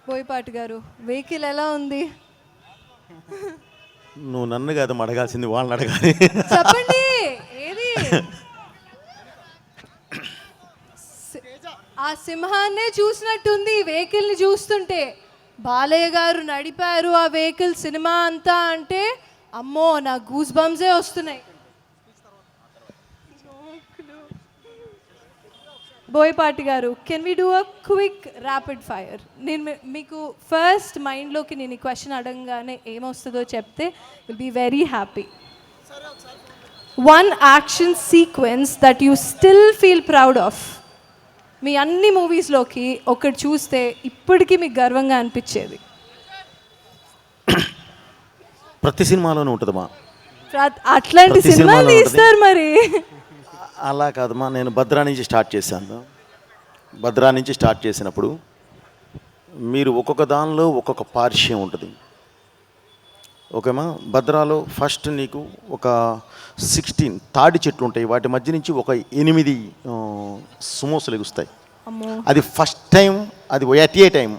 బోయపాటి గారు, వెహికల్ ఎలా ఉంది? నువ్వు నన్ను కాదు అడగాల్సింది, వాళ్ళని అడగాలి. చెప్పండి. ఏది ఆ సింహాన్నే చూసినట్టుంది వెహికల్ని చూస్తుంటే. బాలయ్య గారు నడిపారు ఆ వెహికల్ సినిమా అంతా అంటే అమ్మో నా గూస్ బంప్సే వస్తున్నాయి. బోయపాటి గారు, can we do a quick rapid fire? నేను మీకు ఫస్ట్ మైండ్లోకి నేను ఈ క్వశ్చన్ అడగగానే ఏమొస్తుందో చెప్తే will be very happy. One action sequence that you still feel proud of. మీ అన్ని మూవీస్లోకి ఒకటి చూస్తే ఇప్పటికీ మీకు గర్వంగా అనిపించేది. ప్రతి సినిమాలోనే ఉంటుందమ్మా. అట్లాంటి సినిమాలు తీస్తారు మరి. అలా కాదమ్మా, నేను భద్రా నుంచి స్టార్ట్ చేశాను. భద్రా నుంచి స్టార్ట్ చేసినప్పుడు మీరు ఒక్కొక్క దానిలో ఒక్కొక్క పార్శ్యం ఉంటుంది. ఓకేమా? భద్రాలో ఫస్ట్ నీకు ఒక 16 తాడి చెట్లు ఉంటాయి, వాటి మధ్య నుంచి ఒక 8 సుమోసులు ఎగుస్తాయి. అది ఫస్ట్ టైం, అది ఎట్ ఏ టైం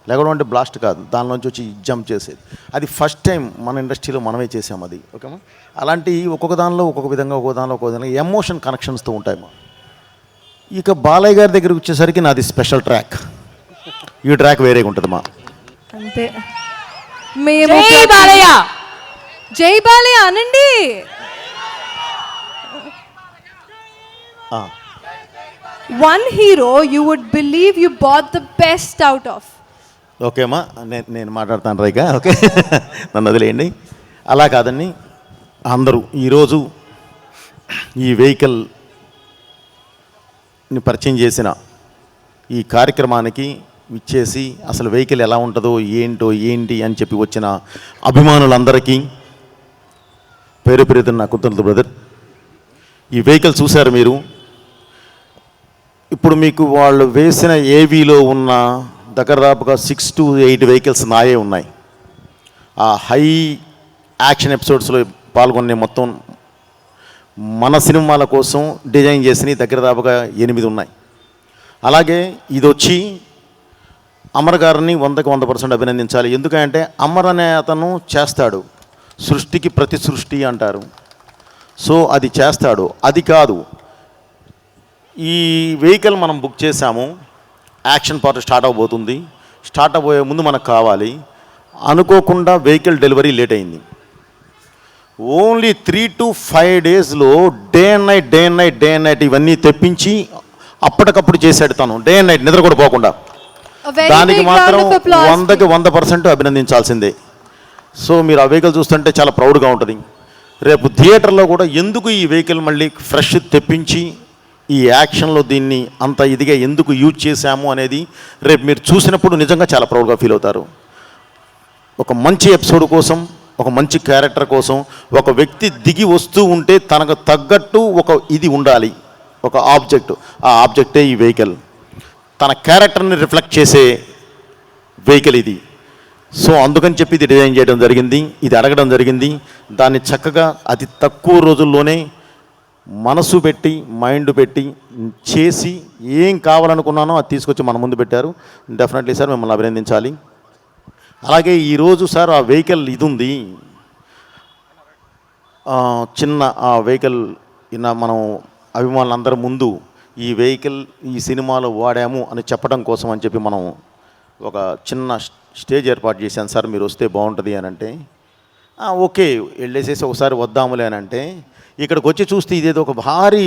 లేకపోతే అంటే బ్లాస్ట్ కాదు, దానిలోంచి వచ్చి జంప్ చేసేది. అది ఫస్ట్ టైం మన ఇండస్ట్రీలో మనమే చేసాం అది. ఓకేమా? అలాంటి ఒక్కొక్క దానిలో ఒక్కొక్క విధంగా, ఒక్కొక్క దానిలో ఒక్కొక్క విధంగా ఎమోషన్ కనెక్షన్స్తో ఉంటాయమ్మా. ఇక బాలయ్య గారి దగ్గరికి వచ్చేసరికి నాది స్పెషల్ ట్రాక్, ఈ ట్రాక్ వేరేగా ఉంటుందమ్మా. అంతే. మేము జై బాలయ్య, జై బాలయ్య అనండి. One hero you would believe you brought the best out of. ఓకేమ్మా, నేను మాట్లాడతాను రైగా. ఓకే, నన్ను వదిలేయండి. అలా కాదండి, అందరూ ఈరోజు ఈ వెహికల్ని పరిచయం చేసిన ఈ కార్యక్రమానికి ఇచ్చేసి అసలు వెహికల్ ఎలా ఉంటుందో ఏంటి అని చెప్పి వచ్చిన అభిమానులందరికీ పేరు పేరుతున్న నా కృతజ్ఞతలు బ్రదర్. ఈ వెహికల్ చూశారు మీరు. ఇప్పుడు మీకు వాళ్ళు వేసిన ఏవీలో ఉన్న దగ్గరదాపుగా 6 to 8 వెహికల్స్ నాయే ఉన్నాయి. ఆ హై యాక్షన్ ఎపిసోడ్స్లో పాల్గొనే మొత్తం మన సినిమాల కోసం డిజైన్ చేసినవి దగ్గరదాపుగా 8 ఉన్నాయి. అలాగే ఇది వచ్చి అమర్ గారిని 100% అభినందించాలి. ఎందుకంటే అమర్ అనే అతను చేస్తాడు, సృష్టికి ప్రతి సృష్టి అంటారు. సో అది చేస్తాడు. అది కాదు, ఈ వెహికల్ మనం బుక్ చేసాము, యాక్షన్ పార్ట్ స్టార్ట్ అవబోతుంది. స్టార్ట్ అవ్వబోయే ముందు మనకు కావాలి. అనుకోకుండా వెహికల్ డెలివరీ లేట్ అయింది. ఓన్లీ 3 to 5 daysలో డే అండ్ నైట్ ఇవన్నీ తెప్పించి అప్పటికప్పుడు చేశాడు తను. డే అండ్ నైట్ నిద్ర కూడా పోకుండా. దానికి మాత్రం 100% అభినందించాల్సిందే. సో మీరు ఆ వెహికల్ చూస్తుంటే చాలా ప్రౌడ్గా ఉంటుంది. రేపు థియేటర్లో కూడా ఎందుకు ఈ వెహికల్ మళ్ళీ ఫ్రెష్ తెప్పించి ఈ యాక్షన్లో దీన్ని అంత ఇదిగా ఎందుకు యూజ్ చేశాము అనేది రేపు మీరు చూసినప్పుడు నిజంగా చాలా ప్రౌడ్గా ఫీల్ అవుతారు. ఒక మంచి ఎపిసోడ్ కోసం, ఒక మంచి క్యారెక్టర్ కోసం ఒక వ్యక్తి దిగి వస్తూ ఉంటే తనకు తగ్గట్టు ఒక ఇది ఉండాలి, ఒక ఆబ్జెక్ట్. ఆ ఆబ్జెక్టే ఈ వెహికల్. తన క్యారెక్టర్ని రిఫ్లెక్ట్ చేసే వెహికల్ ఇది. సో అందుకని చెప్పి ఇది డిజైన్ చేయడం జరిగింది, ఇది అడగడం జరిగింది. దాన్ని చక్కగా అతి తక్కువ రోజుల్లోనే మనసు పెట్టి, మైండ్ పెట్టి చేసి ఏం కావాలనుకున్నానో అది తీసుకొచ్చి మన ముందు పెట్టారు. డెఫినెట్లీ సార్ మిమ్మల్ని అభినందించాలి. అలాగే ఈరోజు సార్ ఆ వెహికల్ ఇది ఉంది, చిన్న ఆ వెహికల్ మనం అభిమానులందరి ముందు ఈ వెహికల్ ఈ సినిమాలో వాడాము అని చెప్పడం కోసం అని చెప్పి మనం ఒక చిన్న స్టేజ్ ఏర్పాటు చేశాను సార్, మీరు వస్తే బాగుంటుంది అని అంటే ఓకే వెళ్ళేసేసి ఒకసారి వద్దాములే అని అంటే ఇక్కడికి వచ్చి చూస్తే ఇదేదో ఒక భారీ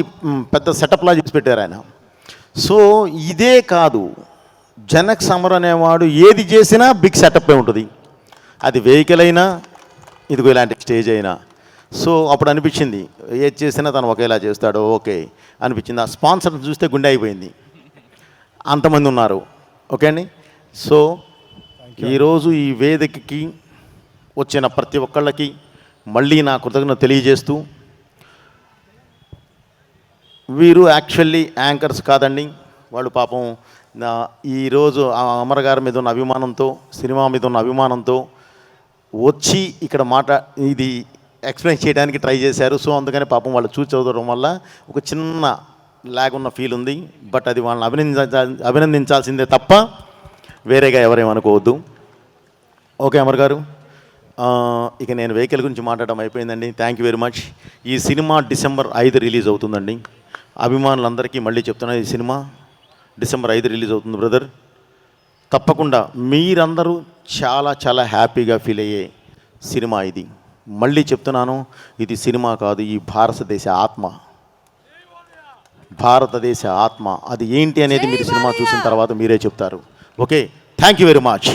పెద్ద సెటప్లా చేసి పెట్టారు ఆయన. సో ఇదే కాదు, జనక్ సమర్ అనేవాడు ఏది చేసినా బిగ్ సెటప్పే ఉంటుంది. అది వెహికల్ అయినా ఇదిగో ఇలాంటి స్టేజ్ అయినా. సో అప్పుడు అనిపించింది ఏది చేసినా తను ఒకేలా చేస్తాడు, ఓకే అనిపించింది. ఆ స్పాన్సర్ చూస్తే గుండె అయిపోయింది, అంతమంది ఉన్నారు. ఓకే అండి. సో ఈరోజు ఈ వేదికకి వచ్చిన ప్రతి ఒక్కళ్ళకి మళ్ళీ నా కృతజ్ఞత తెలియజేస్తూ, వీరు యాక్చువల్లీ యాంకర్స్ కాదండి, వాళ్ళు పాపం ఈరోజు అమర్ గారి మీద ఉన్న అభిమానంతో, సినిమా మీద ఉన్న అభిమానంతో వచ్చి ఇక్కడ ఇది ఎక్స్ప్లెయిన్ చేయడానికి ట్రై చేశారు. సో అందుకని పాపం వాళ్ళు చూసి చదవడం వల్ల ఒక చిన్న లాగ్ ఉన్న ఫీల్ ఉంది. బట్ అది వాళ్ళని అభినందించాల్సిందే తప్ప వేరేగా ఎవరేమనుకోవద్దు. ఓకే అమర్ గారు, ఇక నేను వెహికల్ గురించి మాట్లాడడం అయిపోయిందండి. Thank you very much. ఈ సినిమా December 5 రిలీజ్ అవుతుందండి. అభిమానులందరికీ మళ్ళీ చెప్తున్నా, ఈ సినిమా December 5 రిలీజ్ అవుతుంది బ్రదర్. తప్పకుండా మీరందరూ చాలా చాలా హ్యాపీగా ఫీల్ అయ్యే సినిమా ఇది. మళ్ళీ చెప్తున్నాను, ఇది సినిమా కాదు, ఈ భారతదేశ ఆత్మ. భారతదేశ ఆత్మ అది ఏంటి అనేది మీరు సినిమా చూసిన తర్వాత మీరే చెప్తారు. Okay, thank you very much.